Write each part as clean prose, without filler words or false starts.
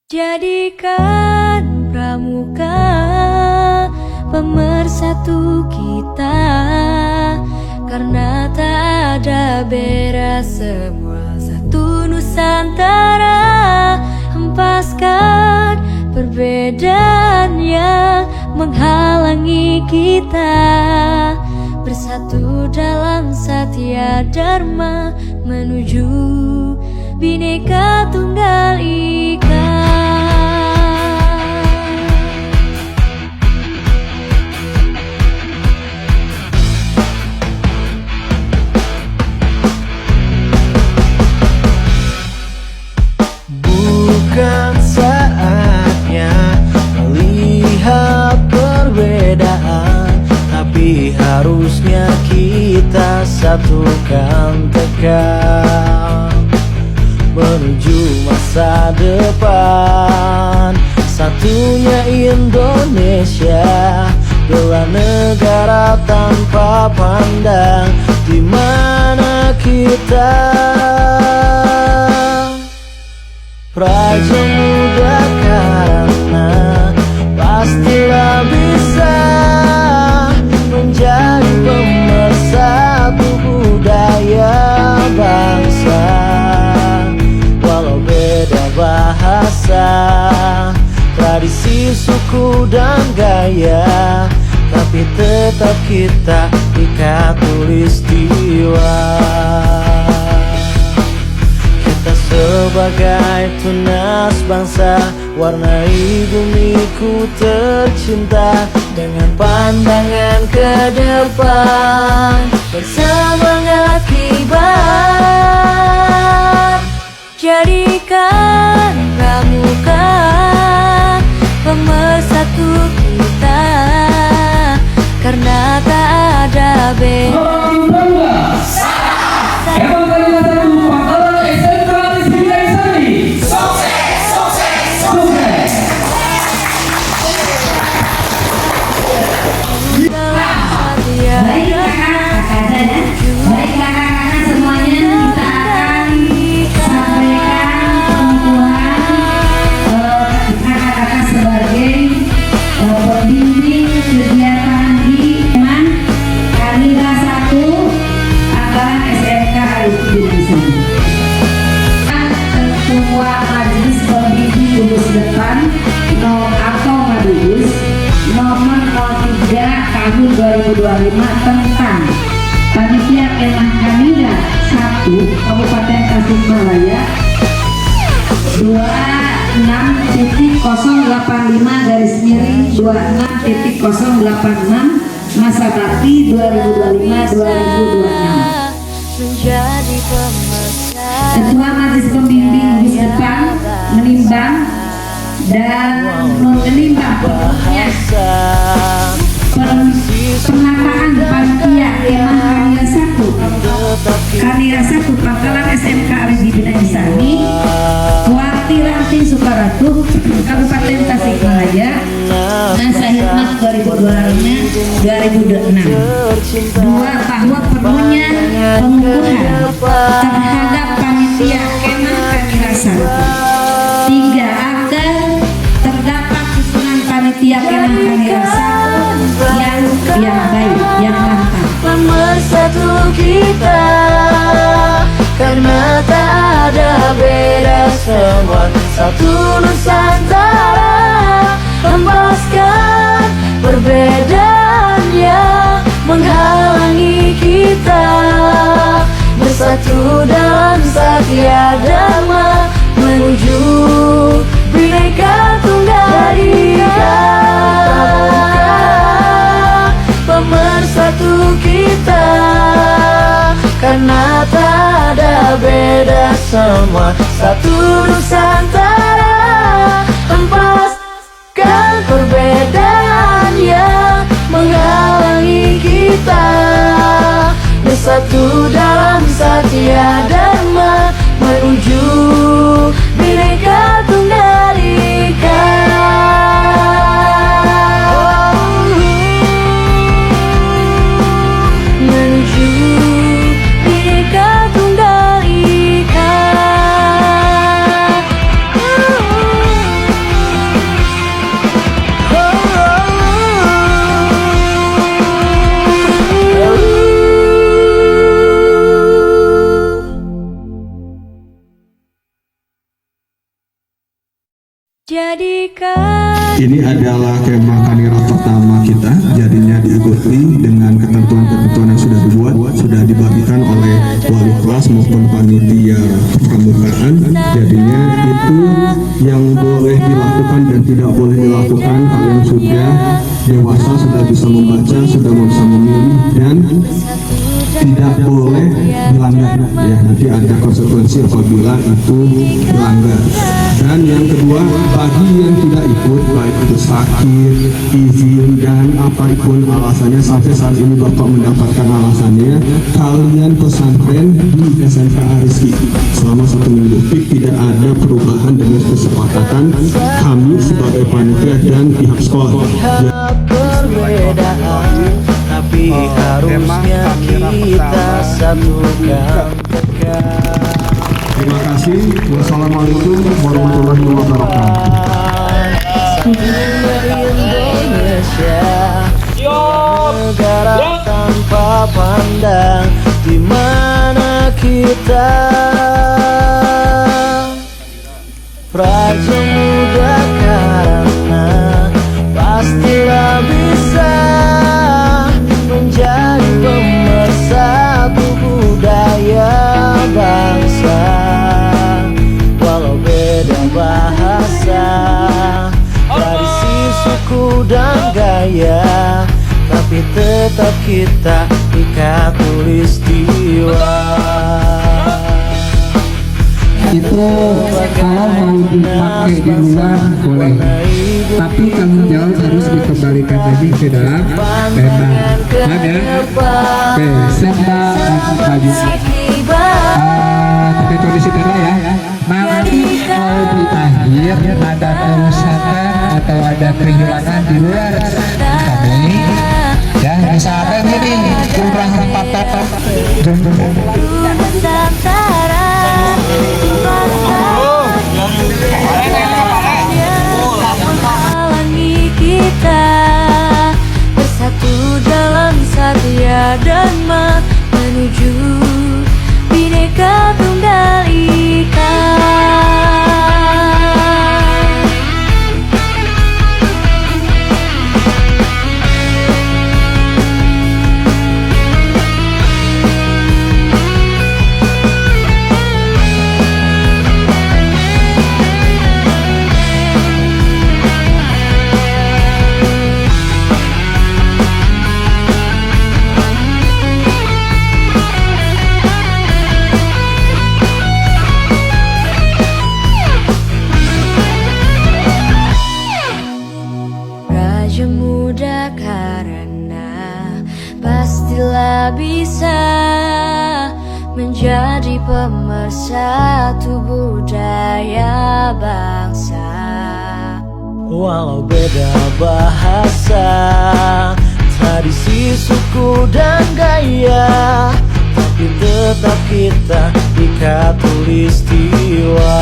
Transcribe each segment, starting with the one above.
Jadikan pramuka pemersatu kita, karena tak ada beda, semua satu Nusantara. Hempaskan perbedaan yang menghalangi kita, bersatu dalam Satya Dharma menuju Bhinneka Tunggal Ika. Bukan saatnya melihat perbedaan, tapi harusnya kita satukan tekad menuju masa depan. Satunya Indonesia, bela negara tanpa pandang di mana kita. Praja Muda karena pastilah bisa menjadi pemersatu budaya bangsa. Walau beda bahasa, tradisi, suku, dan gaya, tapi tetap kita ikat tulistiwa. Kita sebagai tunas bangsa, warnai bumiku tercinta dengan pandangan ke depan, bersemangat kibar. Jadikan pramuka pemersatu kita, karena tak ada beda. Tahun 2025 tentang Panitia Kemah Kanida 1 Kabupaten Tasikmalaya 26.085/26.086 masa bakti 2025-2026. Ketua Majelis Pembimbing Bus Depan menimbang dan menimbang penataan panitia Kemah Kanida 1 Pangkalan SMK Arif Bina Insani, Kuarti Ranting Sukaratu, Kabupaten Tasikmalaya, masa hikmat 2025-2026. 2. Bahwa perlunya pengukuhan terhadap panitia Kemah Kanida 1. 3. Agar terdapat susunan panitia Kemah Kanida 1 yang baik, yang mantap. Pemersatu kita, karena tak ada beda, semua satu Nusantara. Hempaskan perbedaan yang menghalangi kita, bersatu dalam Satya Dharma menuju Bhinneka Tunggal Ika. Pemersatu kita, karena tak ada beda, semua satu Nusantara. Hempaskan perbedaan yang menghalangi kita, bersatu dalam Satya Dharma menuju Bhinneka Tunggal Ika. Ini adalah kemah kanira pertama kita, jadinya diikuti dengan ketentuan-ketentuan yang sudah dibuat, sudah dibagikan oleh wali kelas maupun panitia pramukaan. Jadinya itu yang boleh dilakukan dan tidak boleh dilakukan. Kalian sudah dewasa, sudah bisa membaca, sudah bisa memilih, dan tidak boleh dilanggar ya, nanti ada konsekuensi apabila itu dilanggar. Dan yang kedua, bagi yang tidak ikut, baik itu sakit, izin, dan apapun alasannya, sampai saat ini Bapak mendapatkan alasannya, kalian pesantren di SMK Rizky selama 1 minggu. Tidak ada perubahan dengan kesepakatan kami sebagai panitia dan pihak sekolah ya. Perbedaan, tapi harusnya kita satukan tegak. Terima kasih. Wassalamualaikum warahmatullahi wabarakatuh. Indonesia, negara tanpa pandang di mana kita. Praja muda karena pastilah bisa menjadi pemersatu budaya bangsa. Walau beda bahasa, tradisi, suku dan gaya, tapi tetap kita ikat tulistiwa. Itu kalau mau dipakai di luar boleh, tapi tanggung jawab harus dikembalikan lagi ke dalam tema. Ada oke, serta baju tapi tulis itu ya. Nanti kalau di akhir ada kerusakan atau ada kehilangan di luar kami ya, misalkan ini kurang patah menghalangi kita bersatu dalam satya dharma menuju Bhinneka Tunggal Ika. Raja muda karena pastilah bisa menjadi pemersatu budaya bangsa. Walau beda bahasa, tradisi, suku dan gaya, tapi tetap kita ikat tulistiwa.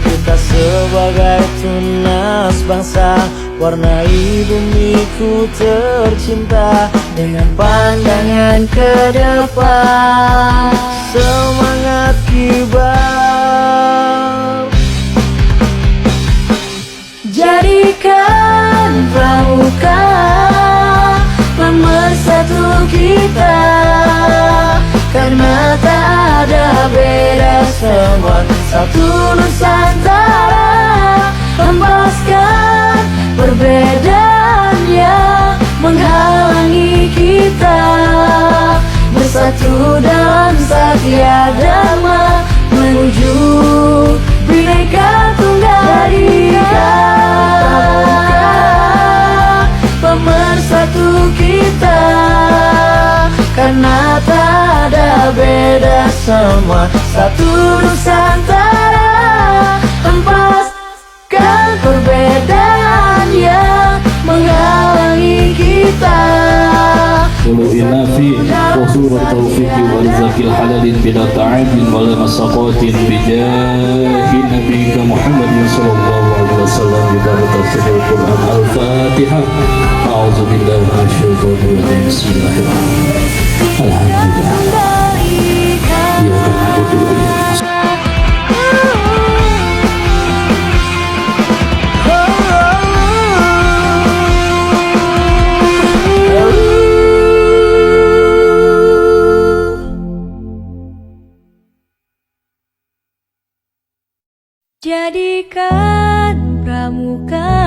Kita sebagai tunas bangsa, warnai bumiku tercinta dengan pandangan ke depan, semangat kibar. Jadikan pramuka pemersatu kita, karena tak ada beda, semua satu Nusantara. Hempaskan perbedaan yang menghalangi kita, bersatu dalam satya dharma menuju Bhinneka Tunggal Ika. Pemersatu kita, karena tak ada beda, semua satu Nusantara. Hempaskan perbedaan yang menghalangi kita. Ulu'ina fi wasur taufiqi wa rizaqil halalin bila ta'abin wa la masaqatin bijahi nabiyika Muhammadin sallallahu alaihi wasallam bi barakatil Qur'an al-Fatihah. A'udzu billahi minasyaitonir rajim. Bismillahirrahmanirrahim. Alhamdulillah. Ya Rabbi. Jadikan pramuka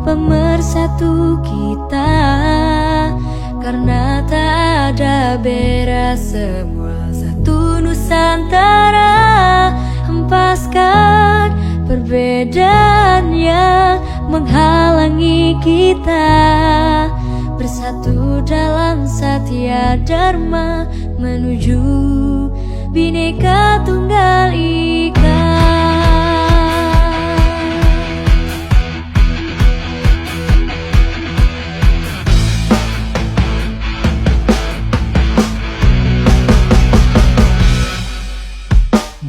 pemersatu kita, karena tak ada beda, semua satu Nusantara. Hempaskan perbedaan yang menghalangi kita, bersatu dalam satya dharma menuju Bhinneka Tunggal Ika.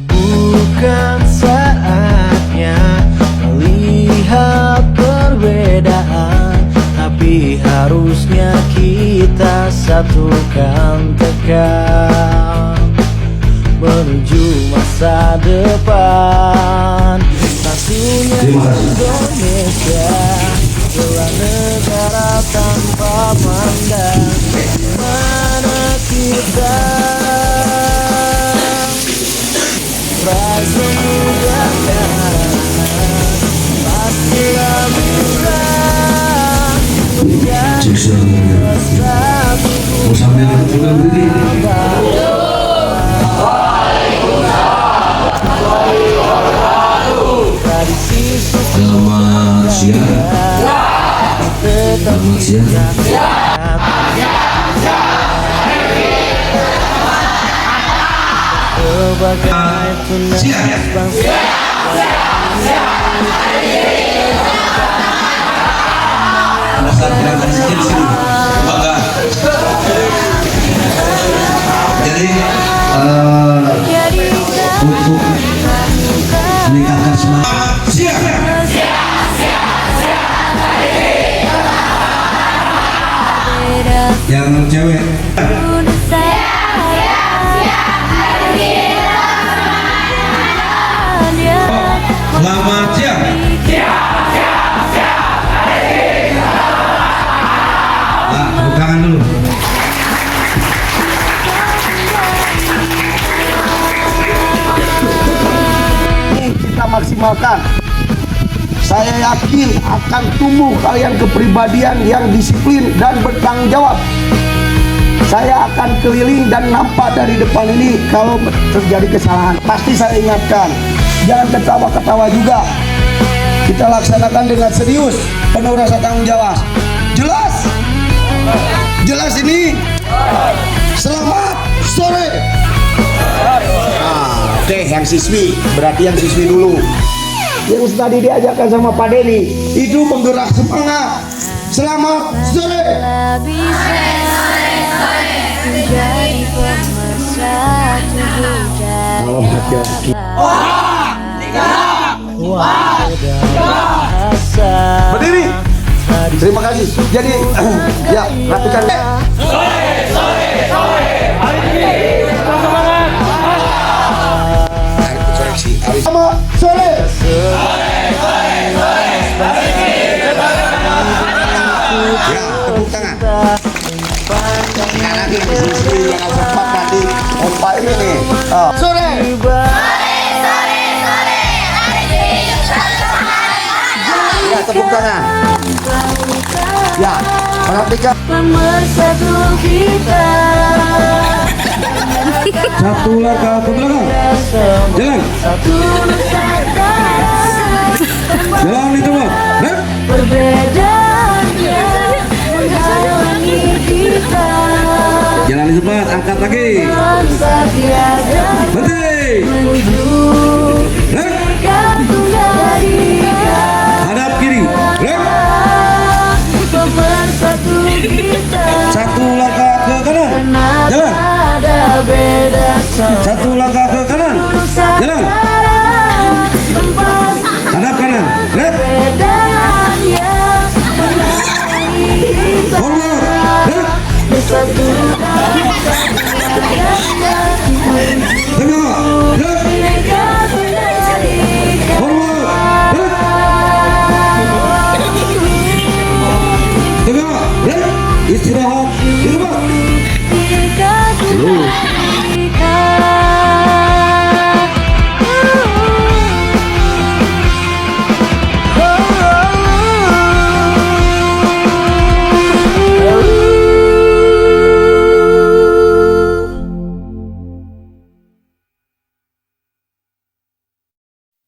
Bukan saatnya melihat perbedaan, tapi harusnya kita satukan tekad menuju masa depan. Satunya Indonesia adalah negara tanpa pandang mana kita. Rai memudahkan pastilah murah menjadi satu. Selamat siang. Selamat siang. Sebagai tunas bangsa. Jadi untuk meningkatkan semangat yang cewek selamat siang. Tepuk tangan dulu. Kita maksimalkan. Saya yakin akan tumbuh kalian kepribadian yang disiplin dan bertanggung jawab. Saya akan keliling dan nampak dari depan ini kalau terjadi kesalahan. Pasti saya ingatkan. Jangan ketawa-ketawa juga. Kita laksanakan dengan serius, penuh rasa tanggung jawab. Jelas? Jelas ini? Selamat sore. Oke, yang siswi. Berarti yang siswi dulu. Yang tadi diajarkan sama Pak Denny, itu penggerak semangat. Selamat sore. Menjadi pemersatu budaya. Berdiri. Terima kasih. Jadi ya, ratusan. Selamat sore. Ya, tepuk tangan. Nah, lagi siswi yang sempat tadi opa ini nih. Sore. Ya, tepuk tangan. Ya, perhatikan. Pemersatu kita. Satu langkah ke belakang. Jalan. Jalan itu Pak. Perbedaannya menghalangi kita. Jalan cepat, angkat lagi. Berhenti. Menuju Bhinneka Tunggal Ika. Hadap kiri. Pemersatu kita. Satu langkah ke kanan. Jalan. Ada beda Satu langkah ke kanan. Jalan. Hadap kanan. perbedaan yang menghalangi kita. Hormat. Bersatu Tengah. Bhinneka Tunggal Ika. Hormat. Tengah. Istirahat di tempat. Bhinneka Tunggal Ika.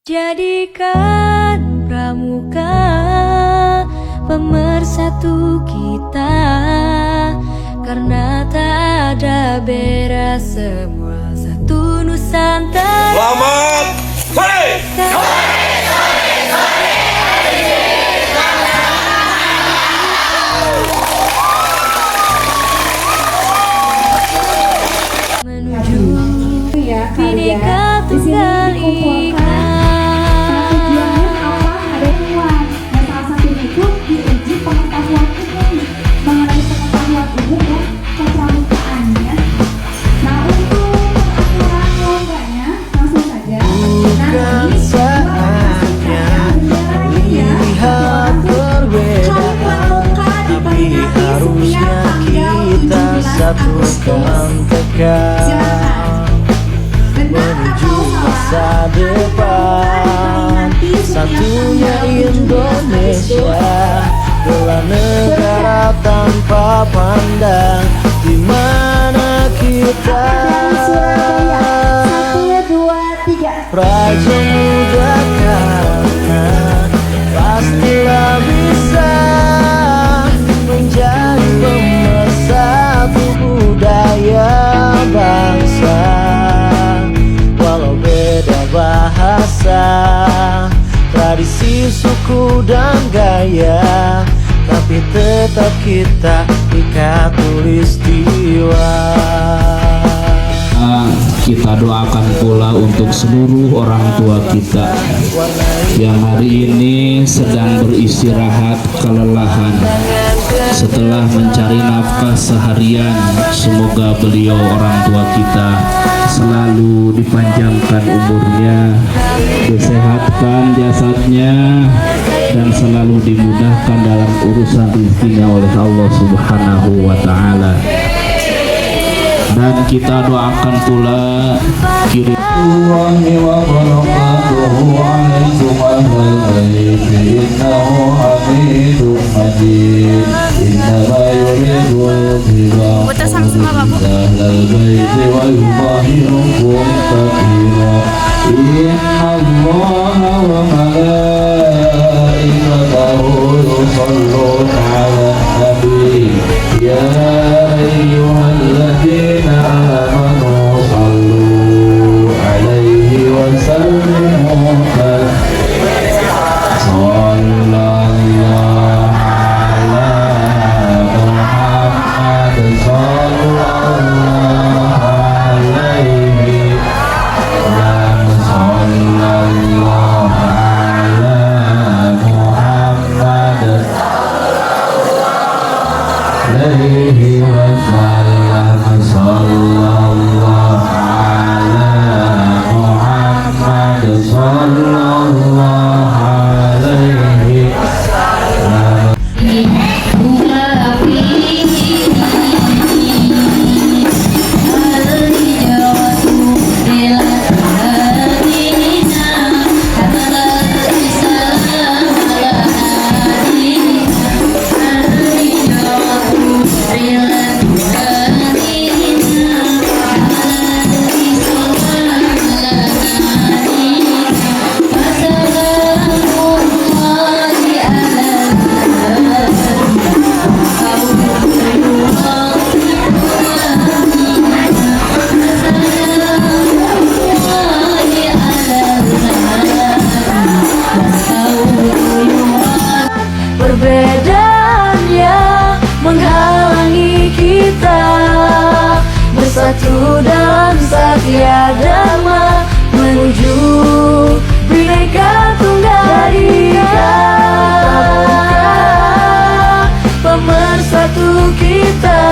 Jadikan pramuka pemersatu kita, karena tak ada beda, semua satu Nusantara. Selamat sore. Menuju Bhinneka Tunggal Ika. Bukan saatnya lihat perbedaan, tapi harusnya kita satukan tekad menuju masa depan. Satunya Indonesia, belah negara tanpa pandang di mana kita. Raja muda karena pastilah bisa menjadi pemersatu budaya bangsa. Walau beda bahasa, tradisi, suku dan gaya, tapi tetap kita ikat tulistiwa. Kita doakan pula untuk seluruh orang tua kita yang hari ini sedang beristirahat kelelahan setelah mencari nafkah seharian. Semoga beliau orang tua kita selalu dipanjangkan umurnya, disehatkan jasadnya, dan selalu dimudahkan dalam urusan rezekinya oleh Allah Subhanahu wa Ta'ala. Dan kita doakan pula kiri Allahi wa barakatuhu alaikum ahlal bait innahu hamidum majid innama yuridu al-hibah ahlal bait wa yubahirukum tathira innallaha wa malaikatahu yusalluna ala nabi ya ayyuhalladzina amanu sallu alaihi wa sallimu sallallahu ala Muhammad sallallahu alaihi dan sallallahu ala Muhammad alaihi wasallam sallallahu ala Muhammad sallallahu alaihi wasallam. Perbedaan yang menghalangi kita bersatu dalam satya dharma menuju Bhinneka Tunggal Ika. Pemersatu kita,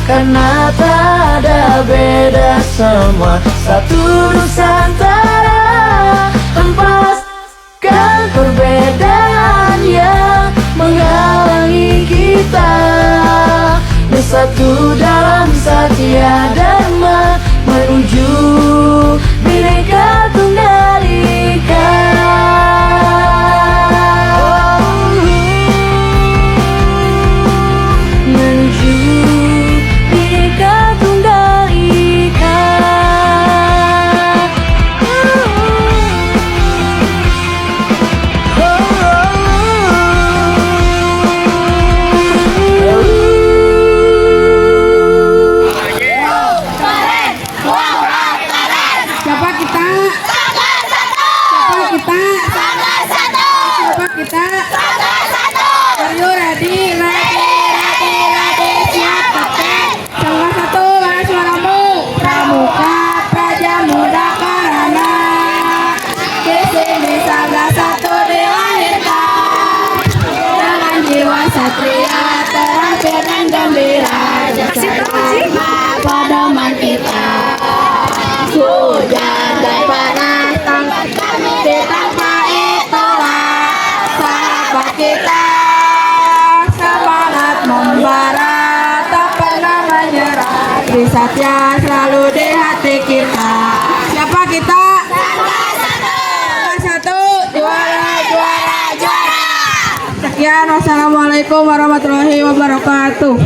karena tak ada beda, semua satu Nusantara. Hempaskan perbedaan yang menghalangi kita bersatu dalam satya dharma menuju Bhinneka Tunggal Ika. Menuju Bhinneka Tunggal Ika. Budi Satya selalu di hati kita. Siapa kita? Satu, juara. Sekian, wassalamualaikum warahmatullahi wabarakatuh.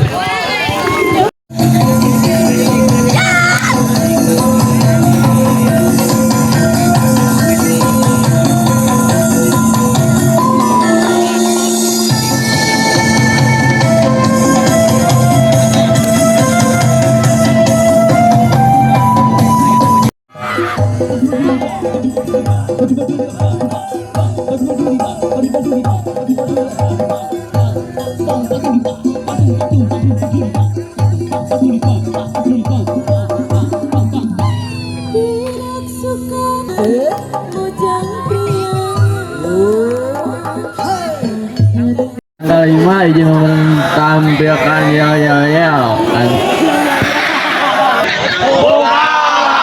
Kelima izin tampilkan yel.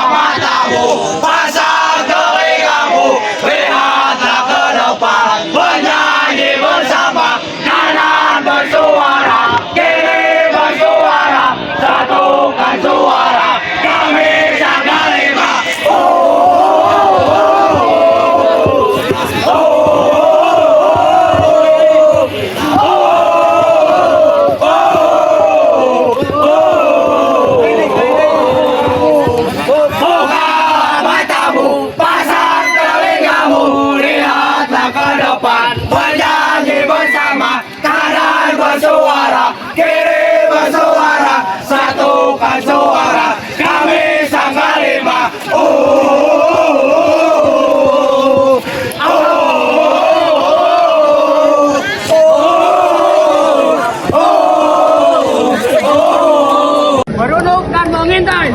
Matamu, pasang telingamu, lihatlah ke depan, bernyanyi bersama, kanan bersuara, kiri bersuara, satukan suara, kami Sangga Lima. Bernyanyi bersama, kanan bersuara, kiri bersuara, satukan suara, kami Sangga Lima. Berduduk dan mengintai.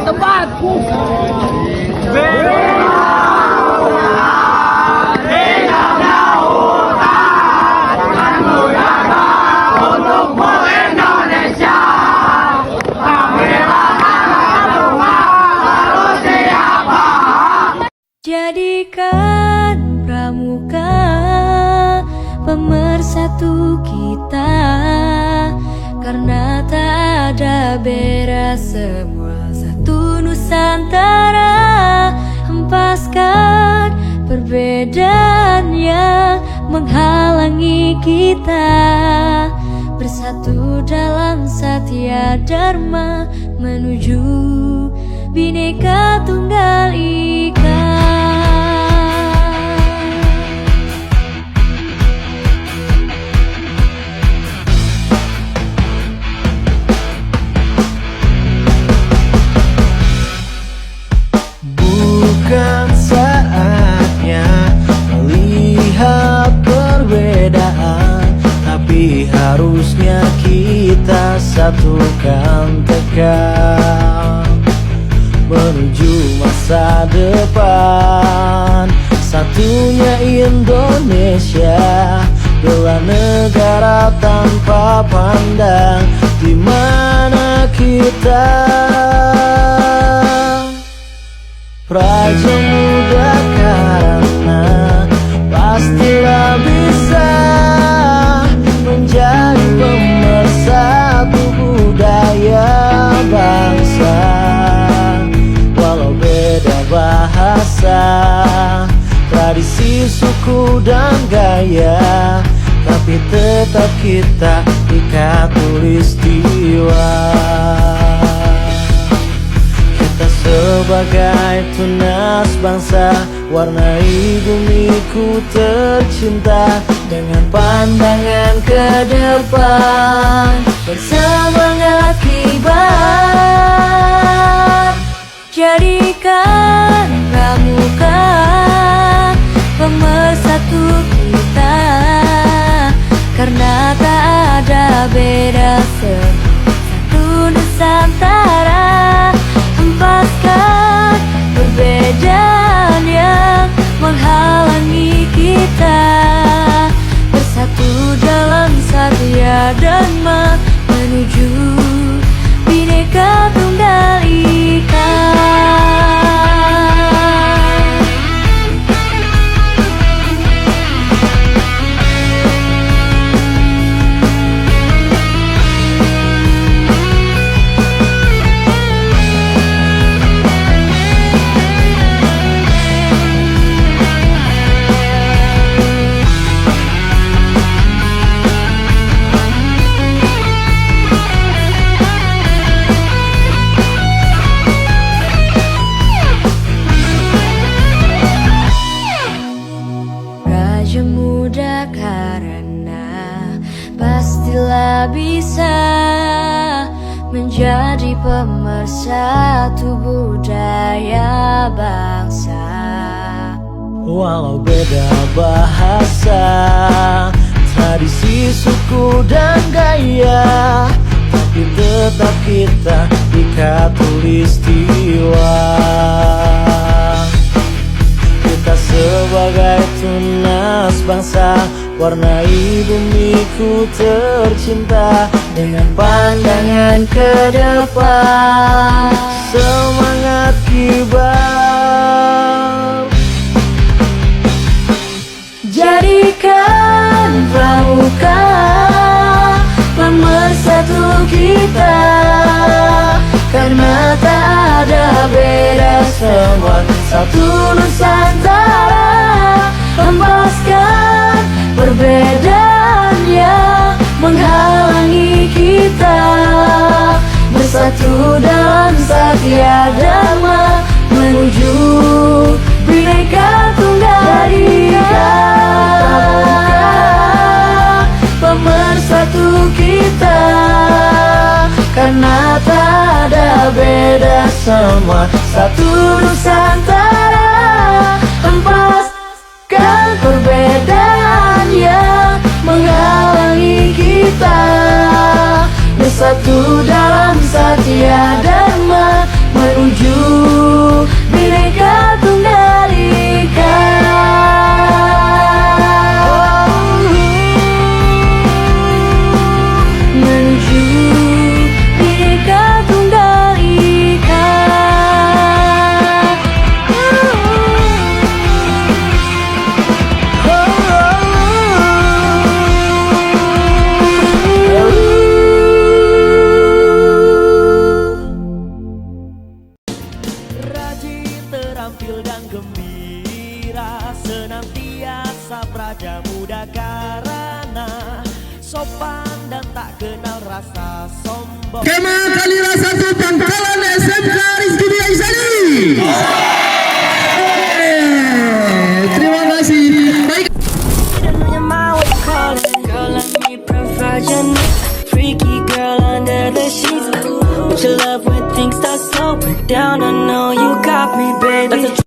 Tempat. Jadikan pramuka pemersatu kita, karena tak ada beda, semua satu Nusantara. Hempaskan perbedaan yang menghalangi kita, bersatu dalam Satya Dharma menuju Bhinneka Tunggal Ika. Bukan saatnya melihat perbedaan, tapi harusnya kita satukan tekad menuju masa depan. Satunya Indonesia, bela negara tanpa pandang di mana kita. Praja muda karena pastilah bisa menjadi pemersatu budaya bangsa. Walau beda bahasa, tradisi, suku dan gaya, tapi tetap kita ikat tulistiwa. Sebagai tunas bangsa, warnai bumiku tercinta dengan pandangan ke depan, bersemangat kibar. Jadikan pramuka pemersatu kita, karena tak ada beda, satu Nusantara. Hempaskan perbedaan yang menghalangi kita, bersatu dalam Satya Dharma menuju Bhinneka Tunggal Ika. bisa menjadi pemersatu budaya bangsa. Walau beda bahasa, tradisi, suku, dan gaya, tapi tetap kita di khatulistiwa. Kita sebagai tunas bangsa, warnai bumiku tercinta dengan pandangan ke depan, semangat kibar. Jadikan pramuka pemersatu kita, karena tak ada beda, semua satu Nusantara. Hempaskan perbedaan yang menghalangi kita, bersatu dalam satya dharma menuju Bhinneka Tunggal Ika. Pemersatu kita, karena tak ada beda, semua satu Nusantara. Hempaskan perbedaan yang menghalangi kita, bersatu dalam satya dharma menuju Bhinneka Tunggal Ika. Menuju Bhinneka Tunggal Ika. Rajin, terampil, dan gembira, senantiasa praja muda karana, sopan dan tak kenal rasa sombong. Kema Kalira 1 Pangkalan SMK Rizky Biaisani. Terima kasih. Baik. Freaky girl under the sheets. Don't you love when things start slowing down? I know you got me, baby.